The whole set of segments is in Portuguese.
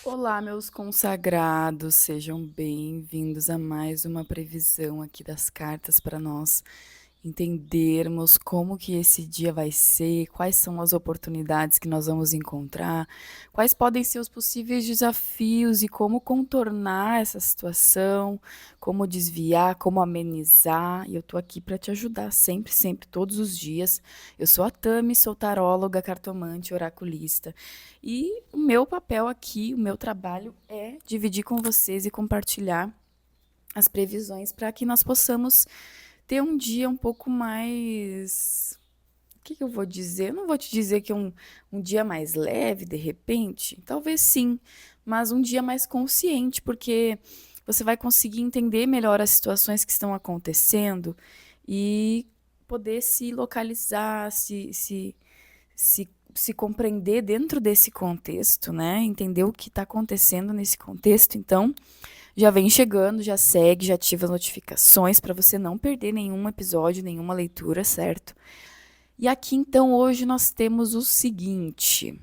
Olá, meus consagrados, sejam bem-vindos a mais uma previsão aqui das cartas para nós entendermos como que esse dia vai ser, quais são as oportunidades que nós vamos encontrar, quais podem ser os possíveis desafios e como contornar essa situação, como desviar, como amenizar. E eu tô aqui para te ajudar sempre, sempre, todos os dias. Eu sou a Tami, sou taróloga, cartomante, oraculista. E o meu papel aqui, o meu trabalho é dividir com vocês e compartilhar as previsões para que nós possamos ter um dia um pouco mais. O que eu vou dizer? Eu não vou te dizer que é um dia mais leve, de repente. Talvez sim, mas um dia mais consciente, porque você vai conseguir entender melhor as situações que estão acontecendo e poder se localizar, se compreender dentro desse contexto, né? Entender o que está acontecendo nesse contexto. Então, já vem chegando, já segue, já ativa as notificações para você não perder nenhum episódio, nenhuma leitura, certo? E aqui então hoje nós temos o seguinte: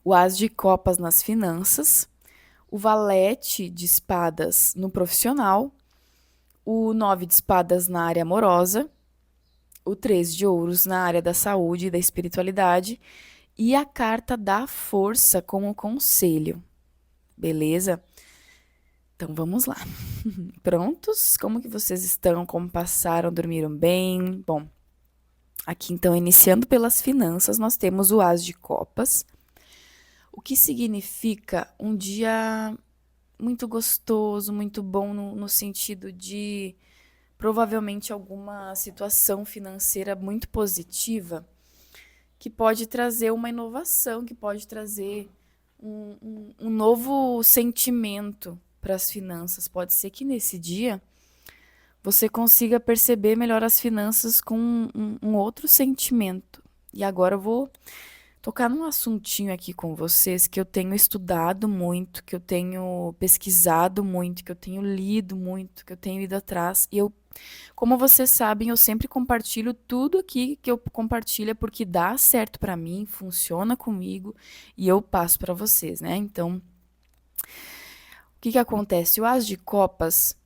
o As de Copas nas finanças, o Valete de Espadas no profissional, o Nove de Espadas na área amorosa, o Três de Ouros na área da saúde e da espiritualidade e a carta da força como conselho. Beleza? Então vamos lá. Prontos? Como que vocês estão? Como passaram? Dormiram bem? Bom, aqui então, iniciando pelas finanças, nós temos o As de Copas, o que significa um dia muito gostoso, muito bom no sentido de provavelmente alguma situação financeira muito positiva que pode trazer uma inovação, que pode trazer um novo sentimento para as finanças. Pode ser que nesse dia você consiga perceber melhor as finanças com um outro sentimento. E agora eu vou tocar num assuntinho aqui com vocês que eu tenho estudado muito, que eu tenho pesquisado muito, que eu tenho lido muito, que eu tenho ido atrás. E eu, como vocês sabem, eu sempre compartilho tudo aqui que eu compartilho é porque dá certo para mim, funciona comigo e eu passo para vocês, né? Então, o que acontece? O As de Copas,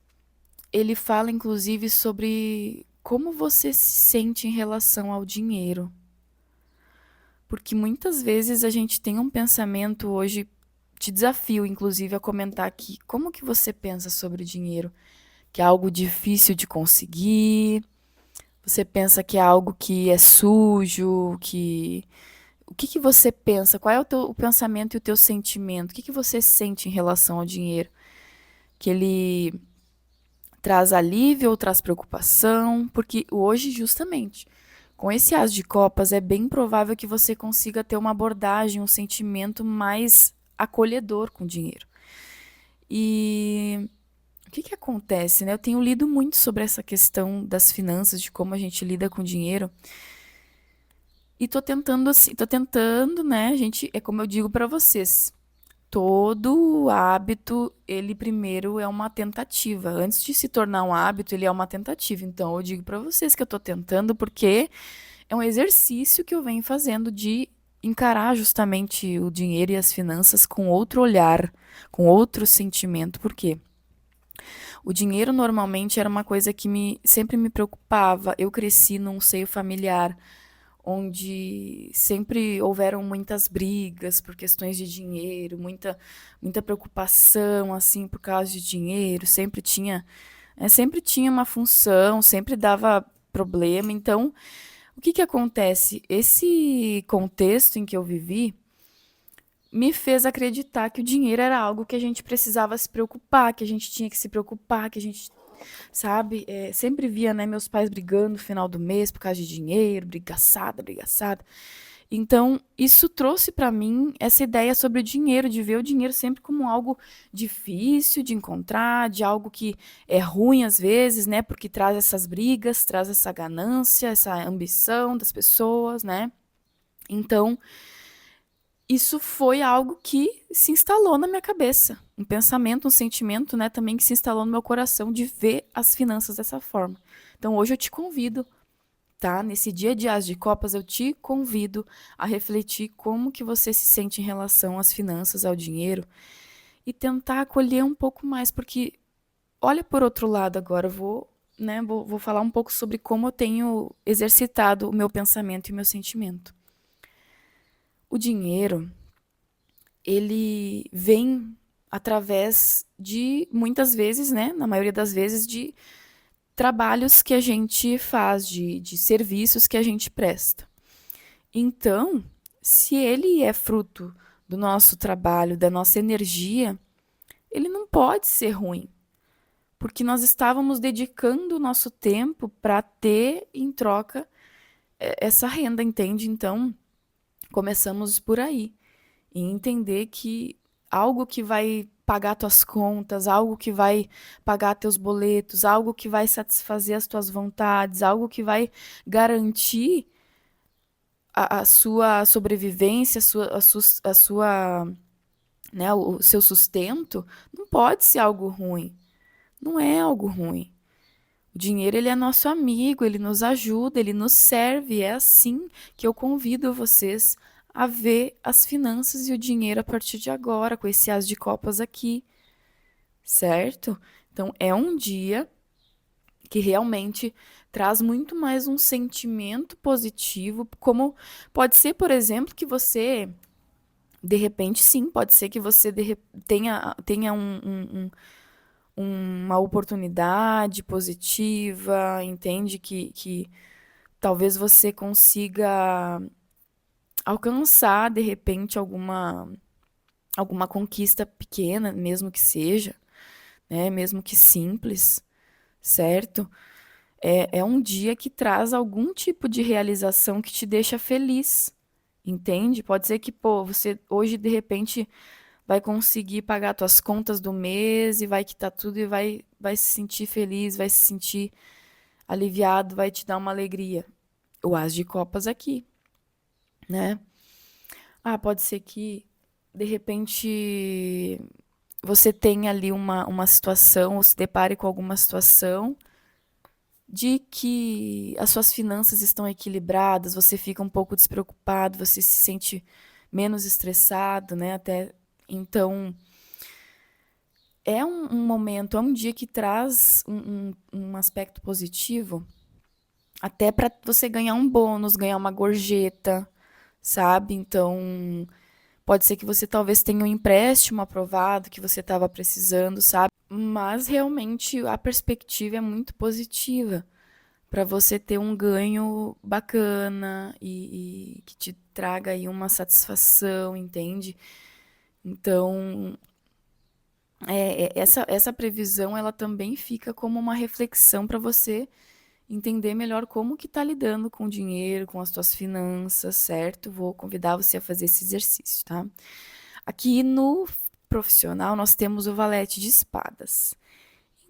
ele fala inclusive sobre como você se sente em relação ao dinheiro. Porque muitas vezes a gente tem um pensamento hoje, te desafio inclusive a comentar aqui, como que você pensa sobre o dinheiro? Que é algo difícil de conseguir? Você pensa que é algo que é sujo, que o que você pensa? Qual é o pensamento e o teu sentimento? O que você sente em relação ao dinheiro? Que ele traz alívio ou traz preocupação? Porque hoje, justamente, com esse As de Copas, é bem provável que você consiga ter uma abordagem, um sentimento mais acolhedor com o dinheiro. E o que acontece, né? Eu tenho lido muito sobre essa questão das finanças, de como a gente lida com o dinheiro. E tô tentando assim, né, gente, é como eu digo para vocês, todo hábito, ele primeiro é uma tentativa. Antes de se tornar um hábito, ele é uma tentativa. Então, eu digo para vocês que eu tô tentando porque é um exercício que eu venho fazendo de encarar justamente o dinheiro e as finanças com outro olhar, com outro sentimento. Por quê? O dinheiro normalmente era uma coisa que sempre me preocupava. Eu cresci num seio familiar onde sempre houveram muitas brigas por questões de dinheiro, muita preocupação assim por causa de dinheiro, sempre tinha uma função, sempre dava problema. Então, o que acontece? Esse contexto em que eu vivi me fez acreditar que o dinheiro era algo que a gente precisava se preocupar, que a gente tinha que se preocupar, que a gente, sabe, sempre via, né, meus pais brigando no final do mês por causa de dinheiro, brigaçada, brigaçada. Então, isso trouxe para mim essa ideia sobre o dinheiro, de ver o dinheiro sempre como algo difícil de encontrar, de algo que é ruim às vezes, né, porque traz essas brigas, traz essa ganância, essa ambição das pessoas, né? Então, isso foi algo que se instalou na minha cabeça. Um pensamento, um sentimento, né, também que se instalou no meu coração de ver as finanças dessa forma. Então hoje eu te convido, tá? Nesse dia de As de Copas, eu te convido a refletir como que você se sente em relação às finanças, ao dinheiro, e tentar acolher um pouco mais, porque olha por outro lado agora, vou falar um pouco sobre como eu tenho exercitado o meu pensamento e o meu sentimento. O dinheiro, ele vem através de, muitas vezes, né, na maioria das vezes, de trabalhos que a gente faz, de serviços que a gente presta. Então, se ele é fruto do nosso trabalho, da nossa energia, ele não pode ser ruim, porque nós estávamos dedicando o nosso tempo para ter em troca essa renda, entende? Então, começamos por aí, e entender que algo que vai pagar tuas contas, algo que vai pagar teus boletos, algo que vai satisfazer as tuas vontades, algo que vai garantir a sua sobrevivência, né, o seu sustento, não pode ser algo ruim. Não é algo ruim. O dinheiro, ele é nosso amigo, ele nos ajuda, ele nos serve. É assim que eu convido vocês a ver as finanças e o dinheiro a partir de agora, com esse As de Copas aqui, certo? Então, é um dia que realmente traz muito mais um sentimento positivo, como pode ser, por exemplo, que você, de repente, sim, pode ser que você tenha uma oportunidade positiva, entende? Que talvez você consiga alcançar, de repente, alguma conquista pequena, mesmo que seja, né? Mesmo que simples, certo? É um dia que traz algum tipo de realização que te deixa feliz, entende? Pode ser que, pô, você hoje, de repente, vai conseguir pagar tuas contas do mês e vai quitar tudo e vai se sentir feliz, vai se sentir aliviado, vai te dar uma alegria. O As de Copas aqui, né? Ah, pode ser que, de repente, você tenha ali uma situação, ou se depare com alguma situação de que as suas finanças estão equilibradas, você fica um pouco despreocupado, você se sente menos estressado, né? Até então, é um momento, é um dia que traz um aspecto positivo, até para você ganhar um bônus, ganhar uma gorjeta, sabe? Então, pode ser que você talvez tenha um empréstimo aprovado que você estava precisando, sabe? Mas realmente a perspectiva é muito positiva para você ter um ganho bacana e que te traga aí uma satisfação, entende? Então, essa previsão ela também fica como uma reflexão para você entender melhor como que tá lidando com o dinheiro, com as tuas finanças, certo? Vou convidar você a fazer esse exercício, tá? Aqui no profissional nós temos o valete de espadas.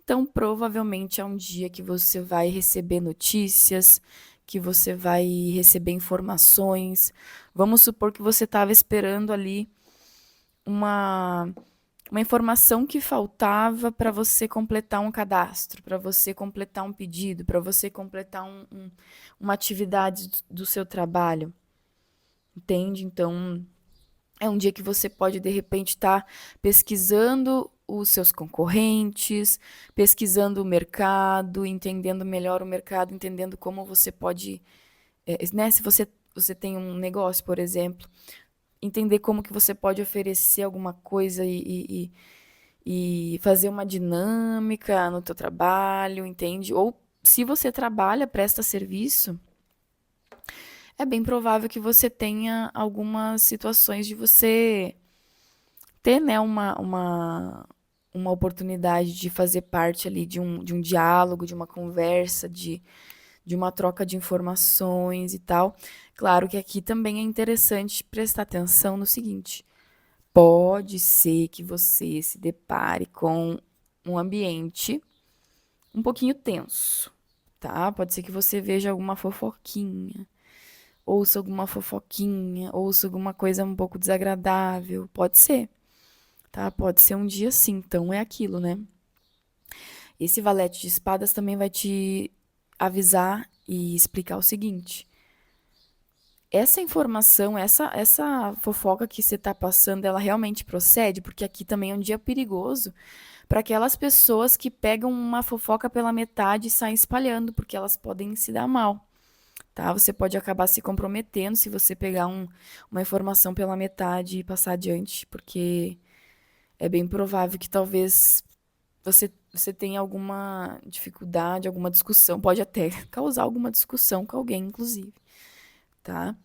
Então, provavelmente é um dia que você vai receber notícias, que você vai receber informações. Vamos supor que você estava esperando ali uma uma informação que faltava para você completar um cadastro, para você completar um pedido, para você completar uma atividade do seu trabalho, entende? Então, é um dia que você pode, de repente, estar pesquisando os seus concorrentes, pesquisando o mercado, entendendo melhor o mercado, entendendo como você pode, né? Se você tem um negócio, por exemplo, entender como que você pode oferecer alguma coisa e fazer uma dinâmica no teu trabalho, entende? Ou se você trabalha, presta serviço, é bem provável que você tenha algumas situações de você ter, né, uma oportunidade de fazer parte ali de um diálogo, de uma conversa, de uma troca de informações e tal. Claro que aqui também é interessante prestar atenção no seguinte: pode ser que você se depare com um ambiente um pouquinho tenso, tá? Pode ser que você veja alguma fofoquinha, ouça alguma coisa um pouco desagradável, pode ser, tá? Pode ser um dia assim, então é aquilo, né? Esse valete de espadas também vai te avisar e explicar o seguinte: essa informação, essa fofoca que você está passando, ela realmente procede? Porque aqui também é um dia perigoso para aquelas pessoas que pegam uma fofoca pela metade e saem espalhando, porque elas podem se dar mal, tá? Você pode acabar se comprometendo se você pegar uma informação pela metade e passar adiante, porque é bem provável que talvez você tenha alguma dificuldade, alguma discussão, pode até causar alguma discussão com alguém, inclusive, tá?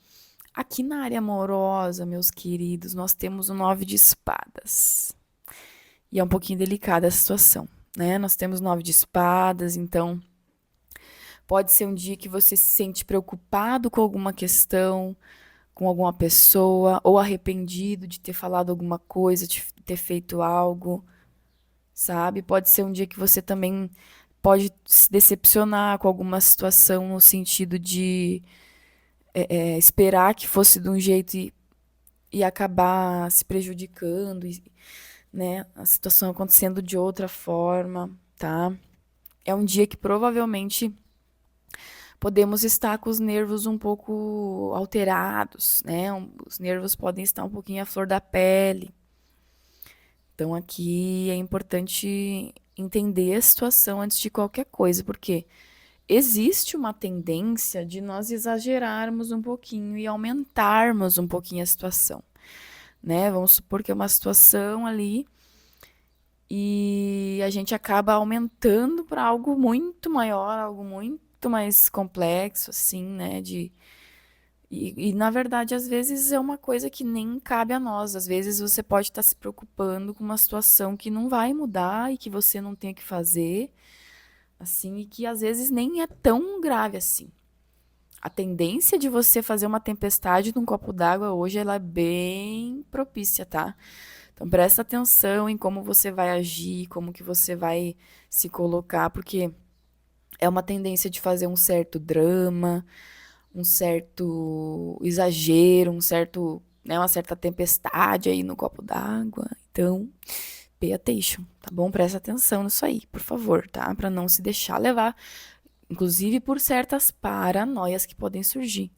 Aqui na área amorosa, meus queridos, nós temos o 9 de espadas. E é um pouquinho delicada a situação, né? Nós temos 9 de espadas, então pode ser um dia que você se sente preocupado com alguma questão, com alguma pessoa, ou arrependido de ter falado alguma coisa, de ter feito algo, sabe? Pode ser um dia que você também pode se decepcionar com alguma situação no sentido de esperar que fosse de um jeito e acabar se prejudicando, né? A situação acontecendo de outra forma, tá? É um dia que provavelmente podemos estar com os nervos um pouco alterados, né? Os nervos podem estar um pouquinho à flor da pele. Então aqui é importante entender a situação antes de qualquer coisa, porque existe uma tendência de nós exagerarmos um pouquinho e aumentarmos um pouquinho a situação, né? Vamos supor que é uma situação ali e a gente acaba aumentando para algo muito maior, algo muito mais complexo, assim, né? Na verdade, às vezes é uma coisa que nem cabe a nós. Às vezes você pode estar se preocupando com uma situação que não vai mudar e que você não tem o que fazer, assim, e que às vezes nem é tão grave assim. A tendência de você fazer uma tempestade num copo d'água hoje, ela é bem propícia, tá? Então presta atenção em como você vai agir, como que você vai se colocar, porque é uma tendência de fazer um certo drama, um certo exagero, né, uma certa tempestade aí no copo d'água. Então, pay attention, tá bom? Presta atenção nisso aí, por favor, tá? Para não se deixar levar, inclusive por certas paranoias que podem surgir.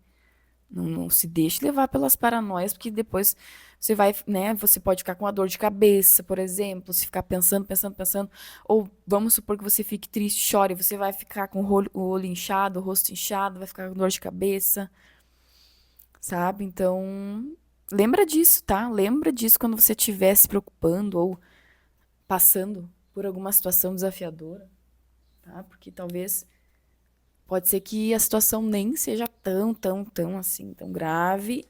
Não se deixe levar pelas paranoias, porque depois você vai, né? Você pode ficar com uma dor de cabeça, por exemplo, se ficar pensando, pensando, pensando. Ou vamos supor que você fique triste, chore, você vai ficar com o olho inchado, o rosto inchado, vai ficar com dor de cabeça, sabe? Então, lembra disso, tá? Lembra disso quando você estiver se preocupando ou passando por alguma situação desafiadora, tá? Porque talvez pode ser que a situação nem seja tão assim, tão grave.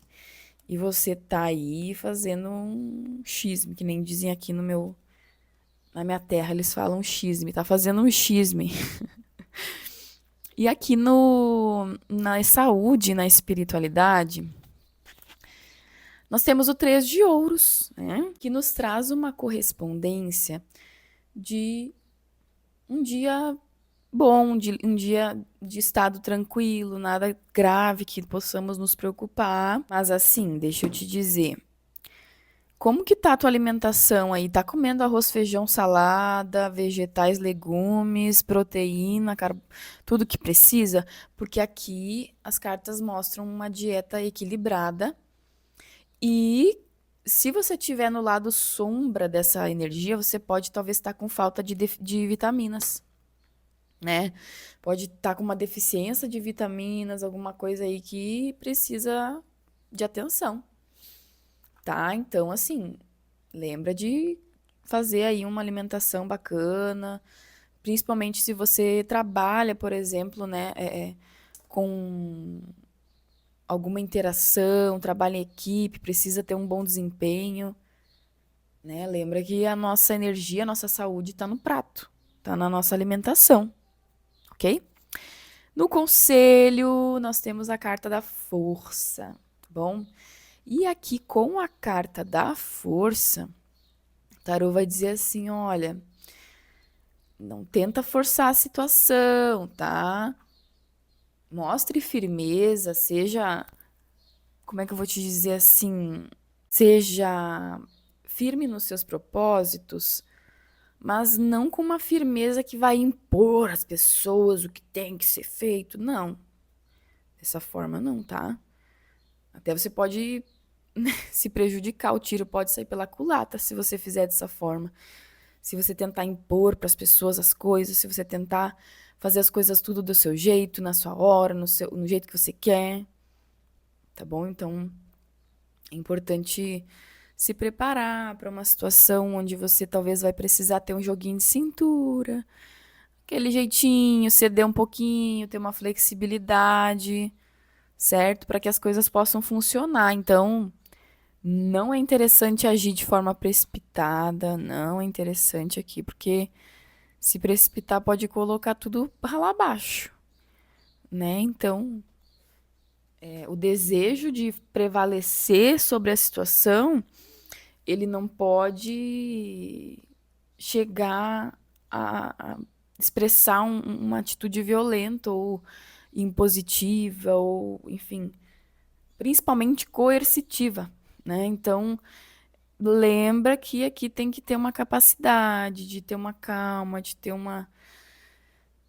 E você tá aí fazendo um xisme, que nem dizem aqui na minha terra, eles falam xisme, tá fazendo um xisme. E aqui na saúde, na espiritualidade, nós temos o 3 de ouros, né? Que nos traz uma correspondência de um dia bom, um dia de estado tranquilo, nada grave que possamos nos preocupar. Mas assim, deixa eu te dizer, como que tá a tua alimentação aí? Tá comendo arroz, feijão, salada, vegetais, legumes, proteína, tudo que precisa? Porque aqui as cartas mostram uma dieta equilibrada e se você estiver no lado sombra dessa energia, você pode talvez estar com falta de vitaminas, né? Pode estar com uma deficiência de vitaminas, alguma coisa aí que precisa de atenção, tá? Então, assim, lembra de fazer aí uma alimentação bacana, principalmente se você trabalha, por exemplo, né, com alguma interação, trabalha em equipe, precisa ter um bom desempenho, né? Lembra que a nossa energia, a nossa saúde está no prato, está na nossa alimentação, ok? No conselho, nós temos a carta da força, tá bom? E aqui com a carta da força, o tarô vai dizer assim, olha, não tenta forçar a situação, tá? Mostre firmeza, seja, como é que eu vou te dizer assim, seja firme nos seus propósitos, mas não com uma firmeza que vai impor às pessoas o que tem que ser feito. Não, dessa forma não, tá? Até você pode se prejudicar, o tiro pode sair pela culatra se você fizer dessa forma. Se você tentar impor para as pessoas as coisas, se você tentar fazer as coisas tudo do seu jeito, na sua hora, no jeito que você quer, tá bom? Então, é importante se preparar para uma situação onde você talvez vai precisar ter um joguinho de cintura, aquele jeitinho, ceder um pouquinho, ter uma flexibilidade, certo? Para que as coisas possam funcionar. Então, não é interessante agir de forma precipitada, não é interessante aqui, porque se precipitar pode colocar tudo lá abaixo, né? Então, o desejo de prevalecer sobre a situação, ele não pode chegar a expressar uma atitude violenta ou impositiva ou, enfim, principalmente coercitiva, né? Então, lembra que aqui tem que ter uma capacidade de ter uma calma, de ter uma,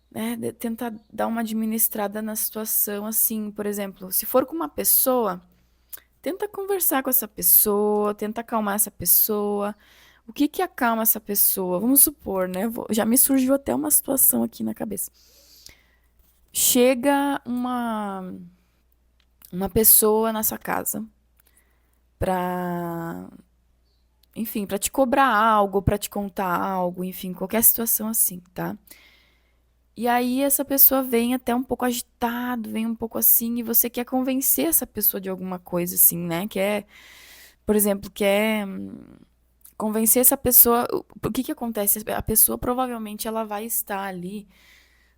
né, de tentar dar uma administrada na situação, assim, por exemplo, se for com uma pessoa, tenta conversar com essa pessoa, tenta acalmar essa pessoa. O que que acalma essa pessoa? Vamos supor, né? Já me surgiu até uma situação aqui na cabeça. Chega uma pessoa na sua casa pra, enfim, pra te cobrar algo, pra te contar algo, enfim, qualquer situação assim, tá? E aí essa pessoa vem até um pouco agitado, vem um pouco assim, e você quer convencer essa pessoa de alguma coisa, assim, né? Quer, por exemplo, quer convencer essa pessoa. O que que acontece? A pessoa provavelmente ela vai estar ali,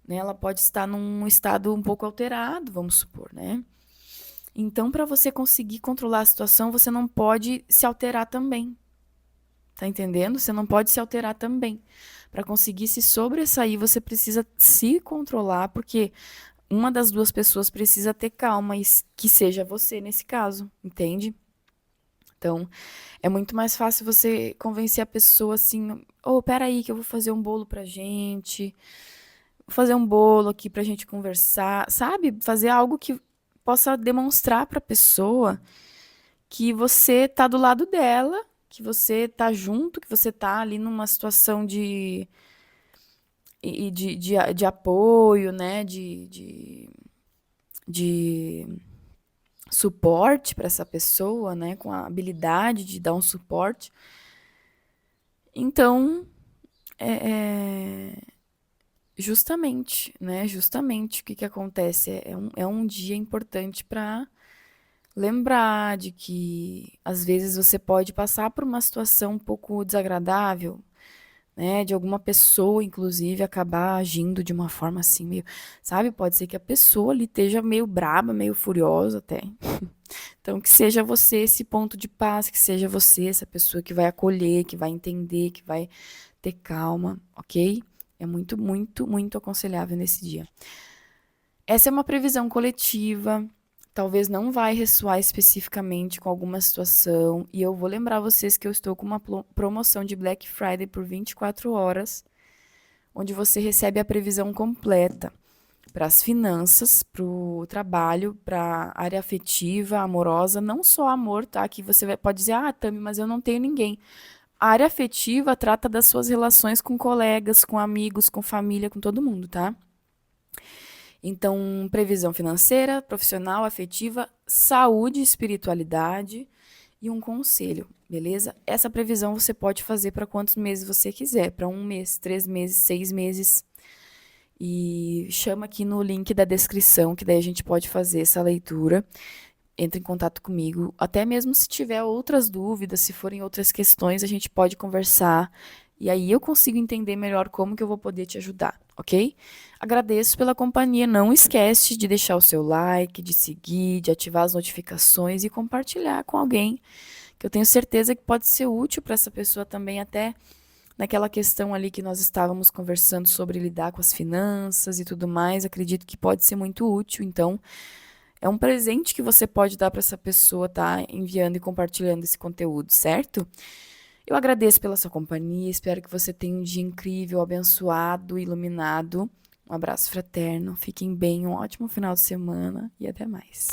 né? Ela pode estar num estado um pouco alterado, vamos supor, né? Então, para você conseguir controlar a situação, você não pode se alterar também. Tá entendendo? Você não pode se alterar também. Para conseguir se sobressair, você precisa se controlar, porque uma das duas pessoas precisa ter calma, e que seja você nesse caso, entende? Então, é muito mais fácil você convencer a pessoa assim: ô, peraí, que eu vou fazer um bolo pra gente, vou fazer um bolo aqui pra gente conversar, sabe? Fazer algo que possa demonstrar pra pessoa que você tá do lado dela, que você tá junto, que você tá ali numa situação de apoio, né? De suporte para essa pessoa, né? Com a habilidade de dar um suporte. Então, justamente, né? Justamente o que que acontece? É um dia importante para lembrar de que às vezes você pode passar por uma situação um pouco desagradável, né? De alguma pessoa, inclusive, acabar agindo de uma forma assim, meio, sabe? Pode ser que a pessoa ali esteja meio braba, meio furiosa até. Então, que seja você esse ponto de paz, que seja você essa pessoa que vai acolher, que vai entender, que vai ter calma, ok? É muito, muito, muito aconselhável nesse dia. Essa é uma previsão coletiva, talvez não vai ressoar especificamente com alguma situação, e eu vou lembrar vocês que eu estou com uma promoção de Black Friday por 24 horas, onde você recebe a previsão completa para as finanças, para o trabalho, para a área afetiva, amorosa, não só amor, tá? Que você pode dizer, ah, Tami, mas eu não tenho ninguém. A área afetiva trata das suas relações com colegas, com amigos, com família, com todo mundo, tá? Então, previsão financeira, profissional, afetiva, saúde, espiritualidade e um conselho, beleza? Essa previsão você pode fazer para quantos meses você quiser, para 1 mês, 3 meses, 6 meses. E chama aqui no link da descrição, que daí a gente pode fazer essa leitura. Entra em contato comigo. Até mesmo se tiver outras dúvidas, se forem outras questões, a gente pode conversar. E aí eu consigo entender melhor como que eu vou poder te ajudar, ok? Agradeço pela companhia. Não esquece de deixar o seu like, de seguir, de ativar as notificações e compartilhar com alguém, que eu tenho certeza que pode ser útil para essa pessoa também, até naquela questão ali que nós estávamos conversando sobre lidar com as finanças e tudo mais. Acredito que pode ser muito útil. Então, é um presente que você pode dar para essa pessoa, tá? Enviando e compartilhando esse conteúdo, certo? Eu agradeço pela sua companhia, espero que você tenha um dia incrível, abençoado, iluminado. Um abraço fraterno, fiquem bem, um ótimo final de semana e até mais.